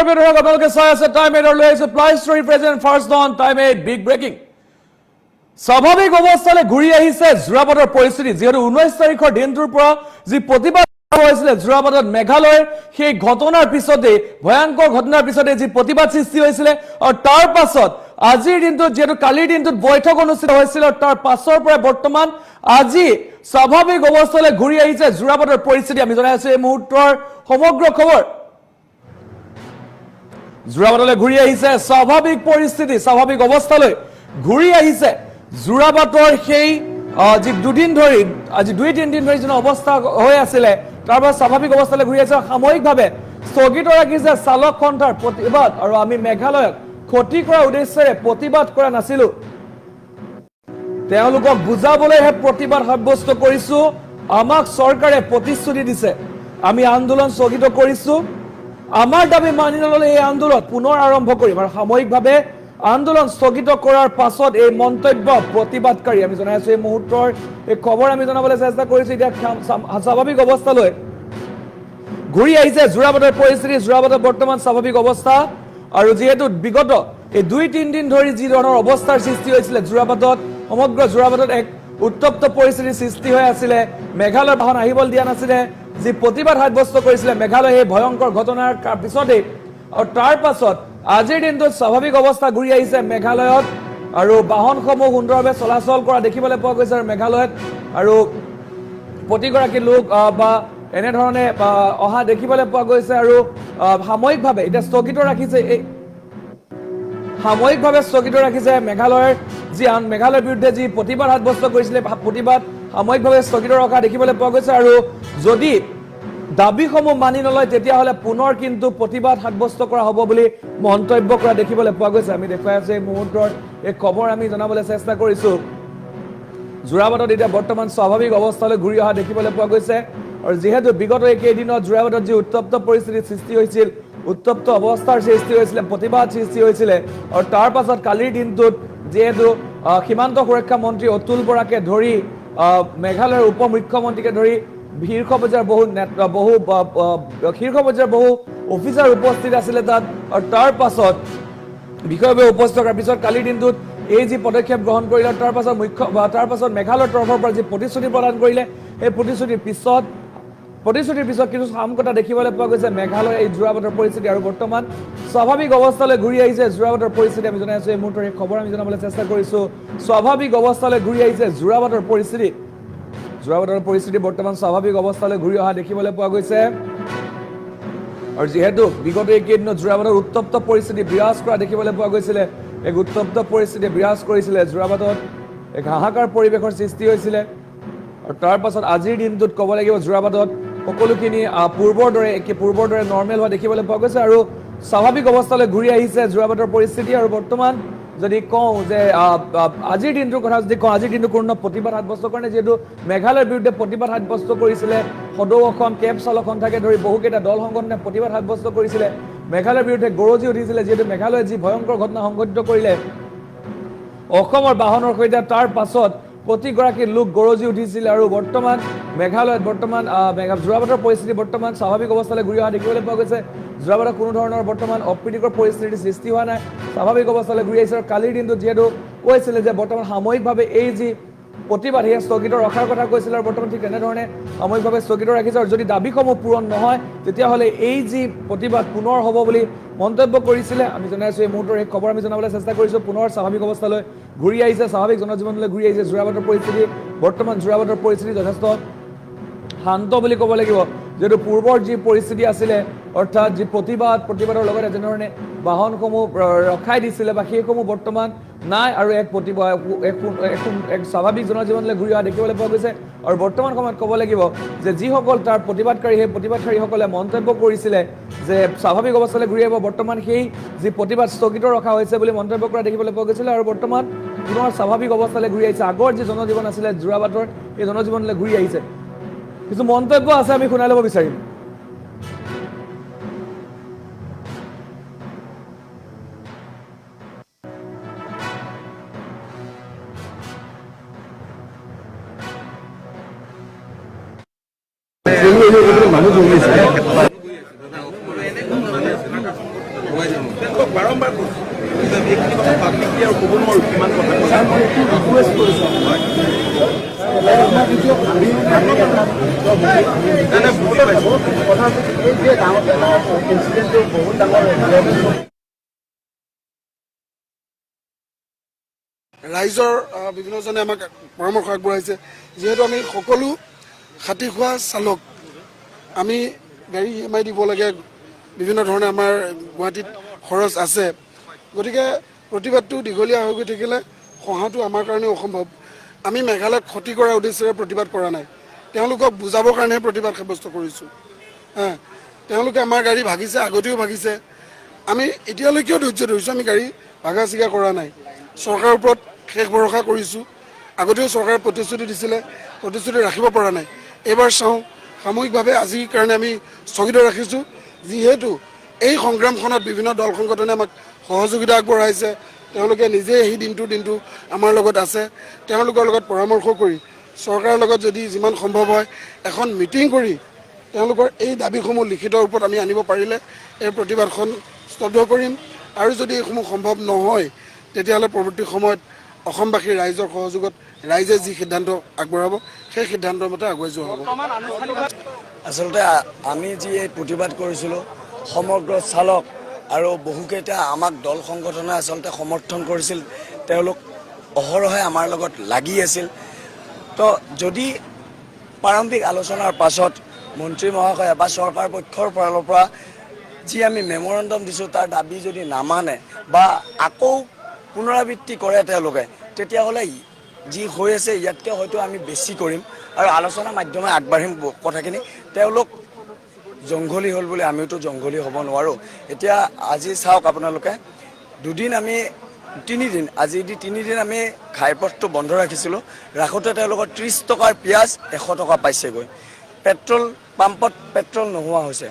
আপোনালোকে চাই আছে টাইম 8 লৈ আহিছে ply story present first on time 8 big breaking স্বাভাৱিক অৱস্থালৈ ঘূৰি আহিছে যোৰাবাটৰ পৰিস্থিতি যেহেতু 19 তাৰিখৰ দিনটোৰ পৰা যি প্ৰতিবাদ হৈছিল যোৰাবাটত মেঘালয়ৰ সেই ঘটনাৰ পিছতে ভয়ংকৰ ঘটনাৰ পিছতে যি প্ৰতিবাদ সৃষ্টি হৈছিল আৰু তাৰ পাছত আজিৰ দিনটোত যেহেতু কালিৰ দিনটোত বৈঠক অনুষ্ঠিত হৈছিল তাৰ পাছৰ পৰা বৰ্তমান আজি স্বাভাৱিক অৱস্থালৈ ঘূৰি আহিছে যোৰাবাটৰ পৰিস্থিতি আমি জনাই আছো এই মুহূৰ্তৰ সমগ্ৰ খবৰ যোৰাবাটলৈ ঘূৰি আহিছে স্বাভাৱিক পৰিস্থিতি স্বাভাৱিক অৱস্থালৈ ঘূৰি আহিছে যোৰাবাটৰ সেই যি দুদিন ধৰি আজি 2-3 দিন ধৰি যেন অৱস্থা হৈ আছিল তাৰ পৰা স্বাভাৱিক অৱস্থালৈ ঘূৰি আহিছে সাময়িকভাৱে স্থগিত ৰাখিছে চালক সন্থাৰ প্ৰতিবাদ আৰু আমি মেঘালয়ক ক্ষতি কৰাৰ উদ্দেশ্যেৰে প্ৰতিবাদ কৰা নাছিলো তেওঁলোকক বুজাবলৈহে প্ৰতিবাদ সাব্যস্ত কৰিছো আমাক চৰকাৰে প্ৰতিশ্ৰুতি দিছে আমি আন্দোলন স্থগিত কৰিছো আমাৰ দাবী মানি নললে এই আন্দোলন পুনৰ আৰম্ভ কৰিম আৰু সাময়িকভাৱে আন্দোলন স্থগিত কৰাৰ পাছত এই মন্তব্য প্ৰতিবাদকাৰী আমি জনাই আছো এই মুহূৰ্তৰ এই খবৰ আমি জনাবলৈ চেষ্টা কৰিছো এতিয়া স্বাভাৱিক অৱস্থালৈ ঘূৰি আহিছে যোৰাবাটৰ পৰিস্থিতি যোৰাবাটৰ বৰ্তমান স্বাভাৱিক অৱস্থা আৰু যেহেতু বিগত এই 2-3 দিন ধৰি যি ধৰণৰ অৱস্থাৰ সৃষ্টি হৈছিল যোৰাবাটত সমগ্ৰ যোৰাবাটত এক উত্তপ্ত পৰিস্থিতিৰ সৃষ্টি হৈ আছিল মেঘালয়ৰ বাহন আহিবল দিয়া নাছিলে যি প্ৰতিবাদ সাব্যস্ত কৰিছিল মেঘালয় এই ভয়ংকৰ ঘটনাৰ পিছতে আৰু তাৰ পাছত আজিৰ দিনটোত স্বাভাৱিক অৱস্থা ঘূৰি আহিছে মেঘালয়ত আৰু বাহনসমূহ সুন্দৰভাৱে চলাচল কৰা দেখিবলৈ পোৱা গৈছে আৰু মেঘালয়ত আৰু প্ৰতিগৰাকী লোক বা এনেধৰণে অহা দেখিবলৈ পোৱা গৈছে আৰু সাময়িকভাৱে এতিয়া স্থগিত ৰাখিছে মেঘালয়ৰ যি মেঘালয়ৰ বিৰুদ্ধে যি প্ৰতিবাদ সাব্যস্ত কৰিছিলে প্ৰতিবাদ সাময়িকভাৱে স্থগিত ৰখা দেখিবলৈ পোৱা গৈছে আৰু যদি দাবীসমূহ মানি নলয় তেতিয়াহ'লে পুনৰ কিন্তু প্ৰতিবাদ সাব্যস্ত কৰা হ'ব বুলি মন্তব্য কৰা দেখিবলৈ পোৱা গৈছে আমি দেখুৱাই আছো এই মুহূৰ্তৰ এই খবৰ আমি জনাবলৈ চেষ্টা কৰিছো যোৰাবাটত এতিয়া বৰ্তমান স্বাভাৱিক অৱস্থালৈ ঘূৰি অহা দেখিবলৈ পোৱা গৈছে আৰু যেহেতু বিগত একেদিনত যোৰাবাটত যি উত্তপ্ত পৰিস্থিতিৰ সৃষ্টি হৈছিল উত্তপ্ত অৱস্থাৰ সৃষ্টি হৈছিল প্ৰতিবাদ সৃষ্টি হৈছিল আৰু তাৰ পাছত কালিৰ দিনটোত যেহেতু সীমান্ত সুৰক্ষা মন্ত্ৰী অতুল বৰাকে ধৰি মেঘালয়ৰ উপ মুখ্যমন্ত্ৰীকে ধৰি শীৰ্ষ পৰ্যায়ৰ বহু অফিচাৰ উপস্থিত আছিলে তাত আৰু তাৰ পাছত বিষয়বোৰ উপস্থিত কৰাৰ পিছত কালিৰ দিনটোত এই যি পদক্ষেপ গ্ৰহণ কৰিলে তাৰ পাছত মেঘালয়ৰ তৰফৰ পৰা যি প্ৰতিশ্ৰুতি প্ৰদান কৰিলে সেই প্ৰতিশ্ৰুতিৰ পিছত কিছু সামকতা দেখিবলৈ পোৱা গৈছে মেঘালয়ৰ এই যোৰাবাটৰ পৰিস্থিতি আৰু বৰ্তমান স্বাভাৱিক অৱস্থালৈ ঘূৰি আহিছে যোৰাবাটৰ পৰিস্থিতি আমি জনাই আছো এই মুহূৰ্তৰ এই খবৰ আমি জনাবলৈ চেষ্টা কৰিছো স্বাভাৱিক অৱস্থালৈ ঘূৰি আহিছে যোৰাবাটৰ পৰিস্থিতি বৰ্তমান স্বাভাৱিক অৱস্থালৈ ঘূৰি অহা দেখিবলৈ পোৱা গৈছে আৰু যেহেতু বিগত এইকেইদিনত যোৰাবাটৰ উত্তপ্ত পৰিস্থিতি বিৰাজ কৰা দেখিবলৈ পোৱা গৈছিলে এক উত্তপ্ত পৰিস্থিতি বিৰাজ কৰিছিলে যোৰাবাটত এক হাহাকাৰ পৰিৱেশৰ সৃষ্টি হৈছিলে আৰু তাৰ পাছত আজিৰ দিনটোত ক'ব লাগিব যোৰাবাটত সকলোখিনি পূৰ্বৰ দৰে নৰ্মেল হোৱা দেখিবলৈ পোৱা গৈছে আৰু স্বাভাৱিক অৱস্থালৈ ঘূৰি আহিছে যোৰাবাটৰ পৰিস্থিতি আৰু বৰ্তমান যদি কওঁ যে আজিৰ দিনটোৰ কথা যদি কওঁ আজিৰ দিনটো কোনো প্ৰতিবাদ সাব্যস্ত কাৰণে যিহেতু মেঘালয়ৰ বিৰুদ্ধে প্ৰতিবাদ সাব্যস্ত কৰিছিলে সদৌ অসম কেব চালক সন্থাকে ধৰি বহুকেইটা দল সংগঠনে প্ৰতিবাদ সাব্যস্ত কৰিছিলে মেঘালয়ৰ বিৰুদ্ধে গৰজি উঠিছিলে যিহেতু মেঘালয়ে যি ভয়ংকৰ ঘটনা সংঘটিত কৰিলে অসমৰ বাহনৰ সৈতে তাৰ পাছত প্ৰতিগৰাকী লোক গৰজি উঠিছিল আৰু বৰ্তমান মেঘালয়ত যোৰাবাটৰ পৰিস্থিতি বৰ্তমান স্বাভাৱিক অৱস্থালৈ ঘূৰি অহা দেখিবলৈ পোৱা গৈছে যোৰাবাটত কোনো ধৰণৰ বৰ্তমান অপ্ৰীতিকৰ পৰিস্থিতিৰ সৃষ্টি হোৱা নাই স্বাভাৱিক অৱস্থালৈ ঘূৰি আহিছে আৰু কালিৰ দিনটোত যিহেতু কৈছিলে যে বৰ্তমান সাময়িকভাৱে এই যি প্ৰতিবাদ সেয়া স্থগিত ৰখাৰ কথা কৈছিল আৰু বৰ্তমান ঠিক তেনেধৰণে সাময়িকভাৱে স্থগিত ৰাখিছে আৰু যদি দাবীসমূহ পূৰণ নহয় তেতিয়াহ'লে এই যি প্ৰতিবাদ পুনৰ হ'ব বুলি মন্তব্য কৰিছিলে আমি জনাইছো এই মুহূৰ্তৰ এই খবৰ আমি জনাবলৈ চেষ্টা কৰিছো পুনৰ স্বাভাৱিক অৱস্থালৈ ঘূৰি আহিছে স্বাভাৱিক জনজীৱনলৈ ঘূৰি আহিছে যোৰাবাটৰ পৰিস্থিতি বৰ্তমান যোৰাবাটৰ পৰিস্থিতি যথেষ্ট শান্ত বুলি ক'ব লাগিব যেহেতু পূৰ্বৰ যি পৰিস্থিতি আছিলে অৰ্থাৎ যি প্ৰতিবাদৰ লগতে যেনেধৰণে বাহনসমূহ ৰখাই দিছিলে বা সেইসমূহ বৰ্তমান নাই আৰু এক স্বাভাৱিক জনজীৱনলৈ ঘূৰি অহা দেখিবলৈ পোৱা গৈছে আৰু বৰ্তমান সময়ত ক'ব লাগিব যে যিসকল তাৰ প্ৰতিবাদকাৰীসকলে মন্তব্য কৰিছিলে যে স্বাভাৱিক অৱস্থালৈ ঘূৰি আহিব বৰ্তমান সেই যি প্ৰতিবাদ স্থগিত ৰখা হৈছে বুলি মন্তব্য কৰা দেখিবলৈ পোৱা গৈছিলে আৰু বৰ্তমান পুনৰ স্বাভাৱিক অৱস্থালৈ ঘূৰি আহিছে আগৰ যি জনজীৱন আছিলে যোৰাবাটৰ এই জনজীৱনলৈ ঘূৰি আহিছে কিছু মন্তব্য আছে আমি শুনাই ল'ব বিচাৰিম মানুহ বাৰম্বাৰ এইখিনি কথা ভাবি আৰু ক'ব নোৱাৰোঁ কিমান কথা ৰাইজৰ বিভিন্নজনে আমাক পৰামৰ্শ আগবঢ়াইছে যিহেতু আমি সকলো খাটি খোৱা চালক আমি গাড়ী EMI দিব লাগে বিভিন্ন ধৰণে আমাৰ গুৱাহাটীত খৰচ আছে গতিকে প্ৰতিবাদটো দীঘলীয়া হৈ গৈ থাকিলে সহাটো আমাৰ কাৰণে অসম্ভৱ আমি মেঘালয়ক ক্ষতি কৰাৰ উদ্দেশ্যেৰে প্ৰতিবাদ কৰা নাই তেওঁলোকক বুজাবৰ কাৰণে প্ৰতিবাদ সাব্যস্ত কৰিছোঁ তেওঁলোকে আমাৰ গাড়ী ভাগিছে আগতেও ভাগিছে আমি এতিয়ালৈকেও ধৈৰ্য ধৰিছোঁ আমি গাড়ী ভাগা চিগা কৰা নাই চৰকাৰৰ ওপৰত শেষ ভৰসা কৰিছোঁ আগতেও চৰকাৰে প্ৰতিশ্ৰুতি দিছিলে প্ৰতিশ্ৰুতি ৰাখিব পৰা নাই এইবাৰ চাওঁ সামূহিকভাৱে আজিৰ কাৰণে আমি স্থগিত ৰাখিছোঁ যিহেতু এই সংগ্ৰামখনত বিভিন্ন দল সংগঠনে আমাক সহযোগিতা আগবঢ়াইছে তেওঁলোকে নিজে এই দিনটো আমাৰ লগত আছে তেওঁলোকৰ লগত পৰামৰ্শ কৰি চৰকাৰৰ লগত যদি যিমান সম্ভৱ হয় এখন মিটিং কৰি তেওঁলোকৰ এই দাবীসমূহ লিখিত ৰূপত আমি আনিব পাৰিলে এই প্ৰতিবাদখন স্তব্ধ কৰিম আৰু যদি এইসমূহ সম্ভৱ নহয় তেতিয়াহ'লে পৰৱৰ্তী সময়ত অসমবাসীৰ ৰাইজৰ সহযোগত ৰাইজে যি সিদ্ধান্ত আগবঢ়াব সেই সিদ্ধান্তৰ মতে আগুৱাই যোৱা হ'ব আচলতে আমি যি এই প্ৰতিবাদ কৰিছিলোঁ সমগ্ৰ চালক আৰু বহুকেইটা আমাক দল সংগঠনে আচলতে সমৰ্থন কৰিছিল তেওঁলোক অহৰহে আমাৰ লগত লাগি আছিল তো যদি প্ৰাৰম্ভিক আলোচনাৰ পাছত মন্ত্ৰী মহাশয়ে বা চৰকাৰ পক্ষৰ ফালৰ পৰা যি আমি মেমৰেণ্ডাম দিছোঁ তাৰ দাবী যদি নামানে বা আকৌ পুনৰাবৃত্তি কৰে তেওঁলোকে তেতিয়াহ'লে যি হৈ আছে ইয়াতকৈ হয়তো আমি বেছি কৰিম আৰু আলোচনাৰ মাধ্যমে আগবাঢ়িম কথাখিনি তেওঁলোক জংঘলী হ'ল বুলি আমিওতো জংঘলী হ'ব নোৱাৰোঁ এতিয়া আজি চাওক আপোনালোকে আজি তিনিদিন আমি ঘাইপথটো বন্ধ ৰাখিছিলোঁ ৰাখোঁতে তেওঁলোকৰ 30 টকাৰ পিঁয়াজ 100 টকা পাইছেগৈ পেট্ৰল পাম্পত পেট্ৰল নোহোৱা হৈছে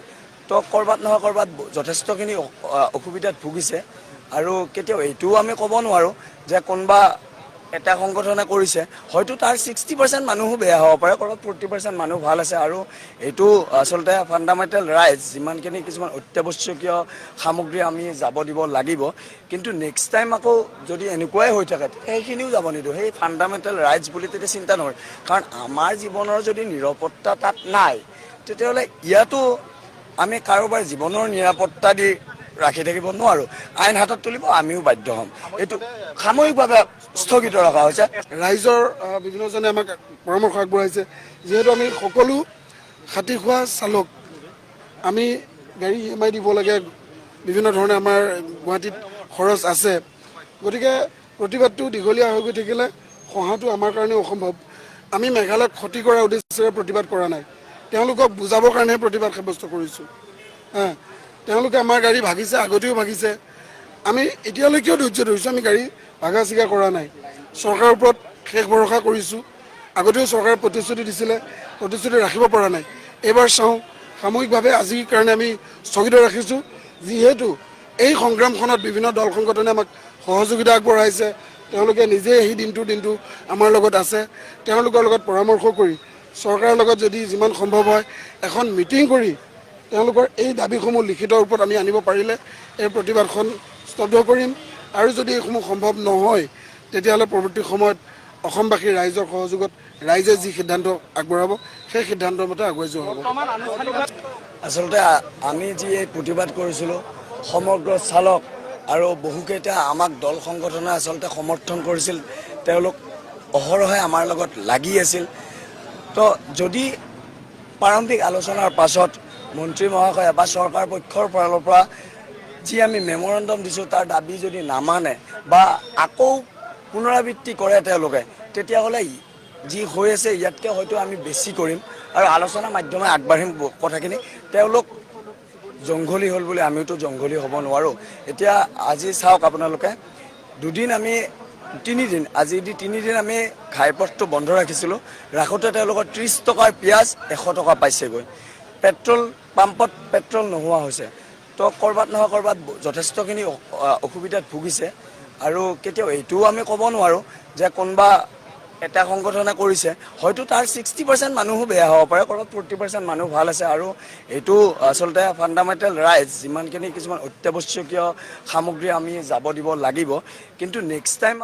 তো ক'ৰবাত নহয় ক'ৰবাত যথেষ্টখিনি অসুবিধাত ভুগিছে আৰু কেতিয়াও এইটোও আমি ক'ব নোৱাৰোঁ যে কোনোবা এটা সংগঠনে কৰিছে হয়তো তাৰ 60% মানুহো বেয়া হ'ব পাৰে ক'ৰবাত 40% মানুহ ভাল আছে আৰু এইটো আচলতে ফাণ্ডামেণ্টেল ৰাইটছ যিমানখিনি কিছুমান অত্যাৱশ্যকীয় সামগ্ৰী আমি যাব দিব লাগিব কিন্তু নেক্সট টাইম আকৌ যদি এনেকুৱাই হৈ থাকে সেইখিনিও যাব নিদিওঁ সেই ফাণ্ডামেণ্টেল ৰাইটছ বুলি তেতিয়া চিন্তা নহয় কাৰণ আমাৰ জীৱনৰ যদি নিৰাপত্তা তাত নাই তেতিয়াহ'লে ইয়াতো আমি কাৰোবাৰ জীৱনৰ নিৰাপত্তা দি ৰাখি থাকিব নোৱাৰোঁ আইন হাতত তুলিব আমিও বাধ্য হ'ম এইটো সাময়িকভাৱে স্থগিত ৰখা হৈছে ৰাইজৰ বিভিন্নজনে আমাক পৰামৰ্শ আগবঢ়াইছে যিহেতু আমি সকলো খাটি খোৱা চালক আমি গাড়ী EMI দিব লাগে বিভিন্ন ধৰণে আমাৰ গুৱাহাটীত খৰচ আছে গতিকে প্ৰতিবাদটো দীঘলীয়া হৈ গৈ থাকিলে সহাটো আমাৰ কাৰণে অসম্ভৱ আমি মেঘালয়ক ক্ষতি কৰাৰ উদ্দেশ্যেৰে প্ৰতিবাদ কৰা নাই তেওঁলোকক বুজাবৰ কাৰণে প্ৰতিবাদ সাব্যস্ত কৰিছোঁ তেওঁলোকে আমাৰ গাড়ী ভাগিছে আগতেও ভাগিছে আমি এতিয়ালৈকেও ধৈৰ্য ধৰিছোঁ আমি গাড়ী ভাগা চিগা কৰা নাই চৰকাৰৰ ওপৰত শেষ ভৰসা কৰিছোঁ আগতেও চৰকাৰে প্ৰতিশ্ৰুতি দিছিলে প্ৰতিশ্ৰুতি ৰাখিব পৰা নাই এইবাৰ চাওঁ সামূহিকভাৱে আজিৰ কাৰণে আমি স্থগিত ৰাখিছোঁ যিহেতু এই সংগ্ৰামখনত বিভিন্ন দল সংগঠনে আমাক সহযোগিতা আগবঢ়াইছে তেওঁলোকে নিজে এই দিনটো আমাৰ লগত আছে তেওঁলোকৰ লগত পৰামৰ্শ কৰি চৰকাৰৰ লগত যদি যিমান সম্ভৱ হয় এখন মিটিং কৰি তেওঁলোকৰ এই দাবীসমূহ লিখিত ৰূপত আমি আনিব পাৰিলে এই প্ৰতিবাদখন স্তব্ধ কৰিম আৰু যদি এইসমূহ সম্ভৱ নহয় তেতিয়াহ'লে পৰৱৰ্তী সময়ত অসমবাসীৰ ৰাইজৰ সহযোগত ৰাইজে যি সিদ্ধান্ত আগবঢ়াব সেই সিদ্ধান্তৰ মতে আগুৱাই যোৱা হ'ব আচলতে আমি যি এই প্ৰতিবাদ কৰিছিলোঁ সমগ্ৰ চালক আৰু বহুকেইটা আমাক দল সংগঠনে আচলতে সমৰ্থন কৰিছিল তেওঁলোক অহৰহে আমাৰ লগত লাগি আছিল তো যদি প্ৰাৰম্ভিক আলোচনাৰ পাছত মন্ত্ৰী মহাশয়ে বা চৰকাৰ পক্ষৰ ফালৰ পৰা যি আমি মেমৰেণ্ডাম দিছোঁ তাৰ দাবী যদি নামানে বা আকৌ পুনৰাবৃত্তি কৰে তেওঁলোকে তেতিয়াহ'লে যি হৈ আছে ইয়াতকৈ হয়তো আমি বেছি কৰিম আৰু আলোচনাৰ মাধ্যমে আগবাঢ়িম কথাখিনি তেওঁলোক জংঘলী হ'ল বুলি আমিওতো জংঘলী হ'ব নোৱাৰোঁ এতিয়া আজি চাওক আপোনালোকে আজি তিনিদিন আমি ঘাইপথটো বন্ধ ৰাখিছিলোঁ ৰাখোঁতে তেওঁলোকৰ 30 টকাৰ পিঁয়াজ 100 টকা পাইছেগৈ পেট্ৰল পাম্পত পেট্ৰল নোহোৱা হৈছে তো ক'ৰবাত নহয় ক'ৰবাত যথেষ্টখিনি অসুবিধাত ভুগিছে আৰু কেতিয়াও এইটোও আমি ক'ব নোৱাৰোঁ যে কোনোবা এটা সংগঠনে কৰিছে হয়তো তাৰ 60% মানুহো বেয়া হ'ব পাৰে ক'ৰবাত 40% মানুহ ভাল আছে আৰু এইটো আচলতে ফাণ্ডামেণ্টেল ৰাইটছ যিমানখিনি কিছুমান অত্যাৱশ্যকীয় সামগ্ৰী আমি যাব দিব লাগিব কিন্তু নেক্সট টাইম